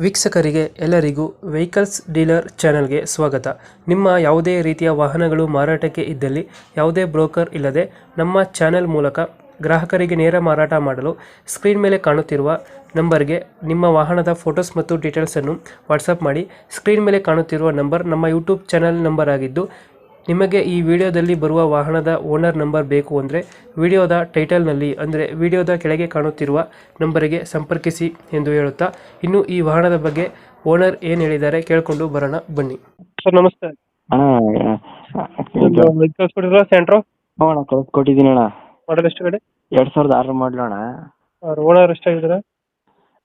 ವೀಕ್ಷಕರಿಗೆ ಎಲ್ಲರಿಗೂ vehicles dealer ಚಾನೆಲ್ಗೆ ಸ್ವಾಗತ. ನಿಮ್ಮ ಯಾವುದೇ ರೀತಿಯ ವಾಹನಗಳು ಮಾರಾಟಕ್ಕೆ ಇದ್ದಲ್ಲಿ ಯಾವುದೇ ಬ್ರೋಕರ್ ಇಲ್ಲದೆ ನಮ್ಮ ಚಾನೆಲ್ ಮೂಲಕ ಗ್ರಾಹಕರಿಗೆ ನೇರ ಮಾರಾಟ ಮಾಡಲು ಸ್ಕ್ರೀನ್ ಮೇಲೆ ಕಾಣುತ್ತಿರುವ ನಂಬರ್ಗೆ ನಿಮ್ಮ ವಾಹನದ ಫೋಟೋಸ್ ಮತ್ತು ಡೀಟೇಲ್ಸನ್ನು ವಾಟ್ಸಪ್ ಮಾಡಿ. ಸ್ಕ್ರೀನ್ ಮೇಲೆ ಕಾಣುತ್ತಿರುವ ನಂಬರ್ ನಮ್ಮ ಯೂಟ್ಯೂಬ್ ಚಾನೆಲ್ ನಂಬರ್ ಆಗಿದ್ದು, ನಿಮಗೆ ಈ ವಿಡಿಯೋದಲ್ಲಿ ಬರುವ ವಾಹನದ ಓನರ್ ನಂಬರ್ ಬೇಕು ಅಂದರೆ ವಿಡಿಯೋದ ಟೈಟಲ್ನಲ್ಲಿ ಅಂದರೆ ವಿಡಿಯೋದ ಕೆಳಗೆ ಕಾಣುತ್ತಿರುವ ನಂಬರಿಗೆ ಸಂಪರ್ಕಿಸಿ ಎಂದು ಹೇಳುತ್ತಾ, ಇನ್ನು ಈ ವಾಹನದ ಬಗ್ಗೆ ಓನರ್ ಏನು ಹೇಳಿದ್ದಾರೆ ಕೇಳಿಕೊಂಡು ಬರೋಣ ಬನ್ನಿ. ಸರ್ ನಮಸ್ತೆ. ಅಣ್ಣ ಸೆಂಟ್ರೋ ಅಣ್ಣ ಕೊಟ್ಟಿದ್ದೀನಿ ಅಣ್ಣ. ಮಾಡಲ್ ಎಷ್ಟು ಕಡೆ? 2006 ಮಾಡಲು ಅಣ್ಣ. ಓನರ್ ಎಷ್ಟಾಗಿದ್ದಾರೆ?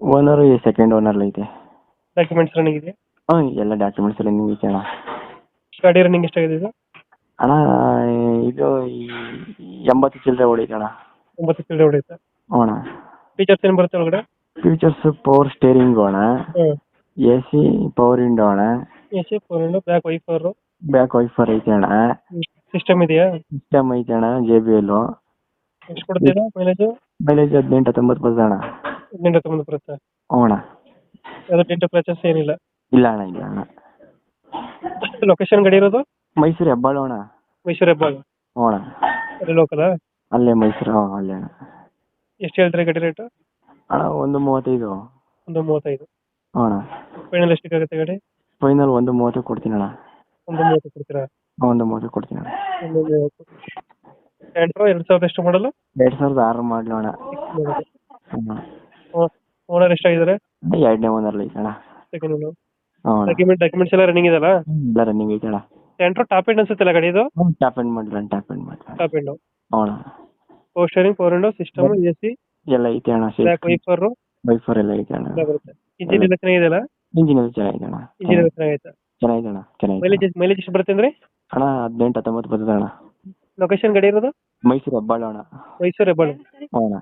ಓನರು ಸೆಕೆಂಡ್ ಓನರ್ ಐತೆ. ಡಾಕ್ಯುಮೆಂಟ್ಸ್ ರನ್ನಿಂಗ್ ಇದೆ? ಎಲ್ಲ ಡಾಕ್ಯುಮೆಂಟ್ಸ್ ರನ್ನಿಂಗ್ ಐತೆ ಅಣ್ಣ. ಗಾಡಿ ರನ್ನಿಂಗ್ ಎಷ್ಟಾಗಿದೆ ಇದು? ಅಣ್ಣ ಇದು 80 ಚಿಲ್ಲರೆ ಹೊಡೈತೆ ಅಣ್ಣ. 9 ಚಿಲ್ಲರೆ ಹೊಡೆಯುತ್ತೆ. ಅಣ್ಣ ಫೀಚರ್ಸ್ ಏನು ಬರುತ್ತೆ ಒಳಗಡೆ? ಫೀಚರ್ಸ್ ಪವರ್ ಸ್ಟೇರಿಂಗ್ ಅಣ್ಣ, AC ಪವರ್ ವಿಂಡೋ ಅಣ್ಣ, AC four back wiper, back wiper ಐತೆ ಅಣ್ಣ. ಸಿಸ್ಟಮ್ ಇದೆಯಾ? ಸಿಸ್ಟಮ್ ಐತೆ ಅಣ್ಣ, JBL. ಎಷ್ಟು ಕೊಡ್ತೀರಾ ಮೈಲೇಜ್? ಮೈಲೇಜ್ 18-19 ಬರ್ತದೆ ಅಣ್ಣ. 18-19 ಬರುತ್ತೆ. ಅಣ್ಣ ಯಾವುದೋ ಡೆಂಟ್ ಕ್ರಾಚಸ್ ಏನಿಲ್ಲ? ಇಲ್ಲ ಅಣ್ಣ, ಇಲ್ಲ ಅಣ್ಣ. ಲೊಕೇಶನ್ ಗಾಡಿ ಇರೋದು? ಮೈಸೂರು ಹೆಬ್ಬಾಳು ಅಣ್ಣ. ಮೈಸೂರು ಹೆಬ್ಬಾಳು? ಅಣ್ಣ ಅಲ್ಲಿ ಲೋಕಲ್? ಅಲ್ಲೇ ಮೈಸೂರು, ಅಲ್ಲೇ ಅಣ್ಣ. ಎಷ್ಟು ಹೇಳ್ತಾರೆ ಗಾಡಿ ರೇಟು? ಅಣ್ಣ 135. 135. ಅಣ್ಣ ಫೈನಲ್ ಎಷ್ಟಕ್ಕೆ ಆಗುತ್ತೆ ಗಾಡಿ? ಫೈನಲ್ 130 ಕೊಡ್ತೀನಿ ಅಣ್ಣ. 130 ಕೊಡ್ತೀರಾ? 130 ಕೊಡ್ತೀನಿ ಅಣ್ಣ. 2000 ಎಷ್ಟು ಮಾಡಲು? 2006 ಮಾಡಲು ಅಣ್ಣ. ಓನರ್ ಎಷ್ಟಾಗಿದ್ದಾರೆ? 2ನೇ ಓನರ್ ಐತೆ ಅಣ್ಣ. Second owner. ಅಣ್ಣ ಡಾಕ್ಯುಮೆಂಟ್ಸ್ ಎಲ್ಲ ರನ್ನಿಂಗ್ ಇದೆಯಲ್ಲ? ಎಲ್ಲ ರನ್ನಿಂಗ್ ಐತೆ ಅಣ್ಣ. ಸೆಂಟ್ರೋ ಟಾಪ್ ಎಂಡ್ ಅನ್ಸುತ್ತಲ್ಲ ಗಾಡಿ ಇದು? ಟ್ಯಾಪ್ ಎಂಡ್ ಮಾಡಿಲ್ಲ, ಟ್ಯಾಪ್ ಎಂಡ್ ಮಾಡಿಲ್ಲ. Top end. ಅಣ್ಣ power steering, power window, system, AC, ಎಲ್ಲ ಐತೆ ಅಣ್ಣ. ಬ್ಯಾಕ್ ವೈಫರ್ ವೈಫರ್ ಎಲ್ಲ ಐತೆ ಅಣ್ಣ. ಬರುತ್ತೆ. ಇಂಜಿನ್ ಎಲ್ಲ ಚೆನ್ನಾಗಿದೆಯಲ್ಲ? ಇಂಜಿನ್ ಎಲ್ಲ ಚೆನ್ನಾಗಿದೆ ಅಣ್ಣ. ಇಂಜಿನ್ ಎಲ್ಲ ಚೆನ್ನಾಗೈತೆ. ಚೆನ್ನಾಗಿದೆ ಅಣ್ಣ, ಚೆನ್ನಾಗಿದೆ. ಮೈಲೇಜ್ ಎಷ್ಟು ಬರುತ್ತೆ ಅಂದ್ರೆ? ಅಣ್ಣ 18-19 ಬರ್ತದೆ ಅಣ್ಣ. ಲೊಕೇಶನ್ ಗಾಡಿ ಇರೋದು? ಮೈಸೂರು ಹೆಬ್ಬಾಳು ಅಣ್ಣ. ಮೈಸೂರು ಹೆಬ್ಬಾಳು. ಅಣ್ಣ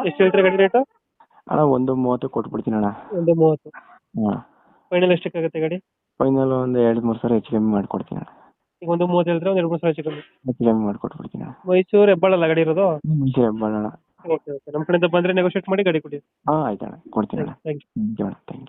ಎಷ್ಟು ಹೇಳ್ತಾರೆ ಗಾಡಿ ರೇಟು? ಅಣ್ಣ 130 ಕೊಟ್ಬಿಡ್ತೀನಿ ಅಣ್ಣ. 130. ಅಣ್ಣ ಫೈನಲ್ ಎಷ್ಟಕ್ಕಾಗುತ್ತೆ ಗಾಡಿ? ಫೈನಲ್ ಒಂದು 2-3 ಸಾವಿರ ಹೆಚ್ಚು ಕಮ್ಮಿ ಮಾಡಿಕೊಡ್ತೀನಿ ಅಣ್ಣ. ಈಗ 130 ಹೇಳಿದ್ರೆ ಒಂದು 2-3 ಸಾವಿರ ಹೆಚ್ಚು ಕಮ್ಮಿ. ಹೆಚ್ಚು ಕಮ್ಮಿ ಮಾಡಿಕೊಟ್ಬಿಡ್ತೀನಿ ಅಣ್ಣ. ಮೈಸೂರು ಹೆಬ್ಬಾಳಲ್ಲ ಗಾಡಿ ಇರೋದು? ಮೈಸೂರು ಹೆಬ್ಬಾಳು ಅಣ್ಣ. ಓಕೆ ಓಕೆ, ನಮ್ಮ ಕಡೆಯಿಂದ ಬಂದರೆ ನೆಗೋಷಿಯೇಟ್ ಮಾಡಿ ಗಾಡಿ ಕೊಡಿ. ಆಯ್ತು ಅಣ್ಣ, ಕೊಡ್ತೀನಿ ಅಣ್ಣ. Thank you. ಥ್ಯಾಂಕ್ ಯು ಅಣ್ಣ, ಥ್ಯಾಂಕ್ ಯು.